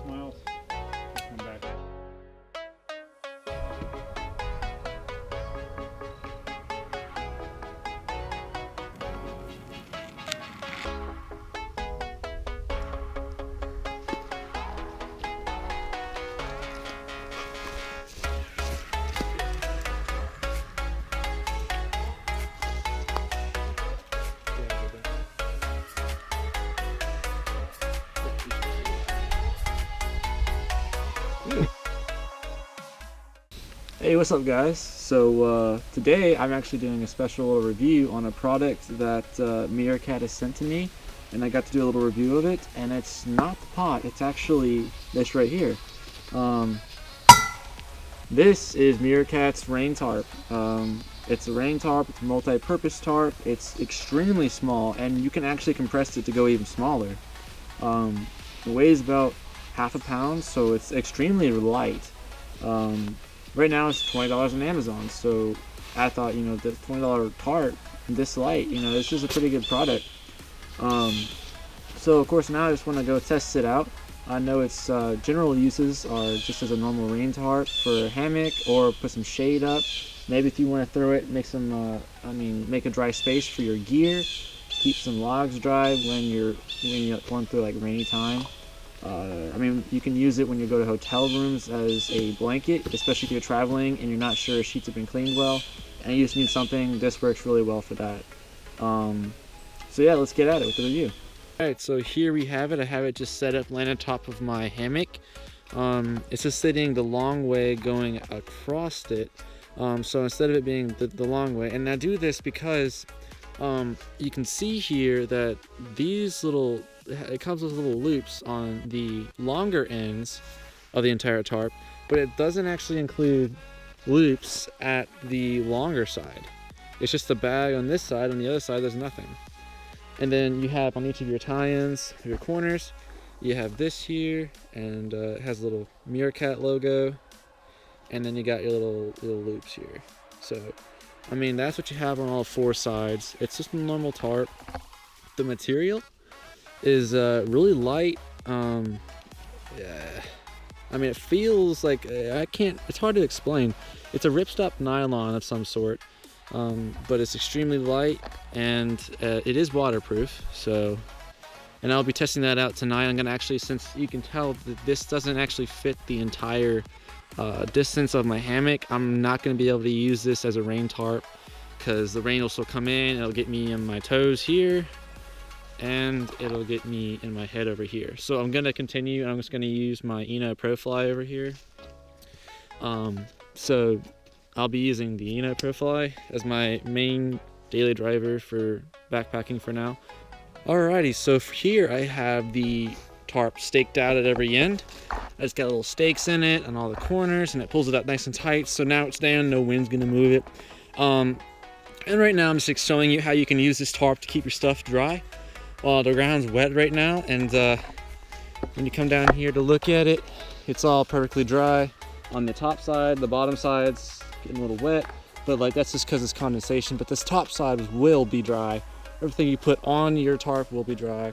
miles. Come back. Hey, what's up guys? So today I'm actually doing a special review on a product that Meerkat has sent to me, and I got to do a little review of it, and it's not the pot, it's actually this right here. This is Meerkat's rain tarp. It's a rain tarp, it's a multi-purpose tarp, it's extremely small, and you can actually compress it to go even smaller. It weighs about half a pound, so it's extremely light. Right now it's $20 on Amazon, so I thought, the $20 tarp this light, this is a pretty good product. So of course now I just want to go test it out. I know its general uses are just as a normal rain tarp for a hammock, or put some shade up. Maybe if you want to throw it, make some, make a dry space for your gear. Keep some logs dry when you're going through like rainy time. You can use it when you go to hotel rooms as a blanket, especially if you're traveling and you're not sure if sheets have been cleaned well, and you just need something. This works really well for that. So yeah, let's get at it with the review. Alright, so here we have it. I have it just set up, laying on top of my hammock. It's just sitting the long way going across it. So instead of it being the long way, and I do this because you can see here that it comes with little loops on the longer ends of the entire tarp, but it doesn't actually include loops at the longer side. It's just the bag on this side. On the other side there's nothing. And then you have on each of your tie-ins, your corners, you have this here, and it has a little Meerkat logo, and then you got your little loops here. So that's what you have on all four sides. It's just a normal tarp. The material is really light. It feels like it's hard to explain. It's a ripstop nylon of some sort, but it's extremely light, and it is waterproof. And I'll be testing that out tonight. I'm gonna actually, since you can tell that this doesn't actually fit the entire distance of my hammock, I'm not going to be able to use this as a rain tarp because the rain will still come in. It'll get me in my toes here, and it'll get me in my head over here. So I'm going to continue. I'm just going to use my Pro Fly over here. So I'll be using the Pro Fly as my main daily driver for backpacking for now. Alrighty, so here I have the tarp staked out at every end. It's got little stakes in it on all the corners, and it pulls it up nice and tight, so now it's down, no wind's gonna move it. And right now I'm just showing you how you can use this tarp to keep your stuff dry while the ground's wet right now. And when you come down here to look at it, it's all perfectly dry on the top side. The bottom side's getting a little wet, but that's just because it's condensation. But this top side will be dry. Everything you put on your tarp will be dry.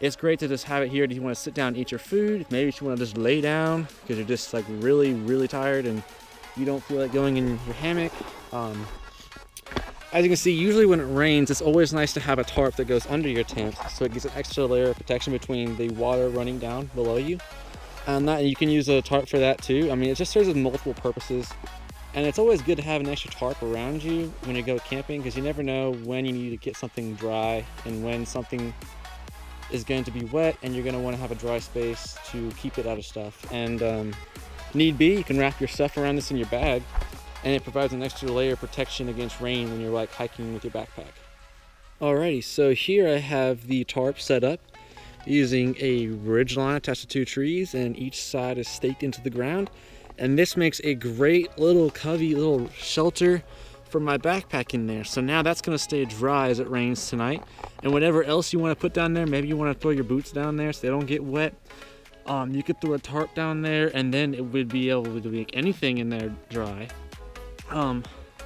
It's great to just have it here if you want to sit down and eat your food. Maybe if you want to just lay down because you're just really, really tired and you don't feel like going in your hammock. As you can see, usually when it rains, it's always nice to have a tarp that goes under your tent, so it gives an extra layer of protection between the water running down below you. And you can use a tarp for that too. It just serves with multiple purposes. And it's always good to have an extra tarp around you when you go camping, because you never know when you need to get something dry and when something is going to be wet, and you're going to want to have a dry space to keep it out of stuff. And need be, you can wrap your stuff around this in your bag, and it provides an extra layer of protection against rain when you're hiking with your backpack. Alrighty, so here I have the tarp set up using a ridge line attached to two trees, and each side is staked into the ground. And this makes a great little covey, little shelter for my backpack in there. So now that's gonna stay dry as it rains tonight. And whatever else you wanna put down there, maybe you wanna throw your boots down there so they don't get wet. You could throw a tarp down there, and then it would be able to make anything in there dry.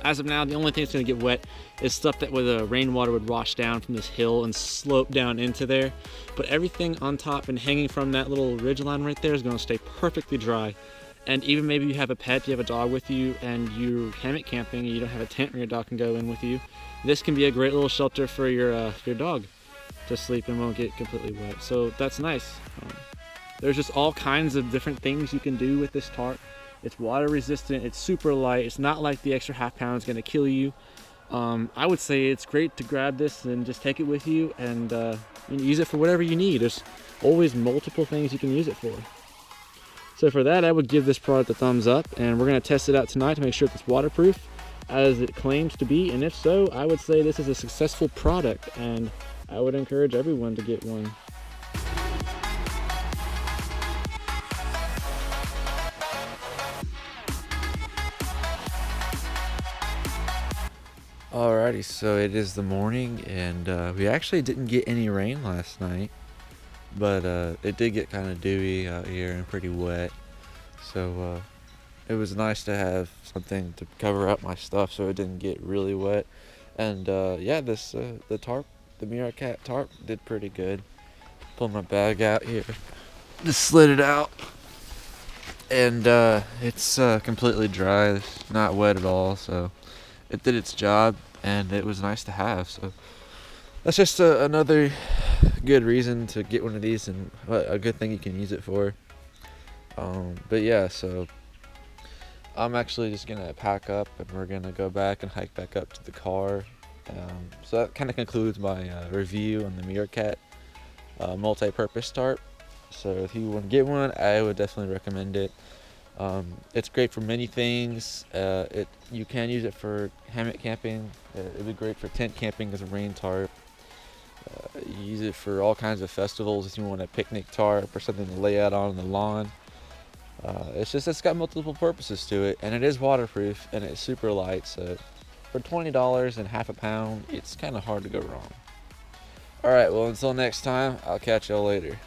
As of now, the only thing that's going to get wet is stuff that where the rainwater would wash down from this hill and slope down into there. But everything on top and hanging from that little ridge line right there is going to stay perfectly dry. And even maybe you have a pet, you have a dog with you, and you're hammock camping and you don't have a tent where your dog can go in with you, this can be a great little shelter for your dog to sleep and won't get completely wet. So that's nice. There's just all kinds of different things you can do with this tarp. It's water resistant, it's super light, it's not like the extra half pound is gonna kill you. I would say it's great to grab this and just take it with you and use it for whatever you need. There's always multiple things you can use it for. So for that, I would give this product a thumbs up, and we're gonna test it out tonight to make sure it's waterproof as it claims to be, and if so, I would say this is a successful product, and I would encourage everyone to get one. Alrighty, so it is the morning, and we actually didn't get any rain last night, but it did get kind of dewy out here and pretty wet, so it was nice to have something to cover up my stuff so it didn't get really wet. And yeah, the tarp, the Meerkat tarp, did pretty good. Pull my bag out here, just slid it out, and it's completely dry. It's not wet at all, so it did its job, and it was nice to have. So that's just another good reason to get one of these, and a good thing you can use it for. But yeah, so I'm actually just gonna pack up, and we're gonna go back and hike back up to the car. So that kind of concludes my review on the Meerkat multi-purpose tarp. So if you want to get one, I would definitely recommend it. It's great for many things. You can use it for hammock camping. It'd be great for tent camping as a rain tarp. You use it for all kinds of festivals if you want a picnic tarp or something to lay out on the lawn. It's got multiple purposes to it, and it is waterproof, and it's super light. So for $20 and half a pound, it's kind of hard to go wrong. All right, well, until next time, I'll catch y'all later.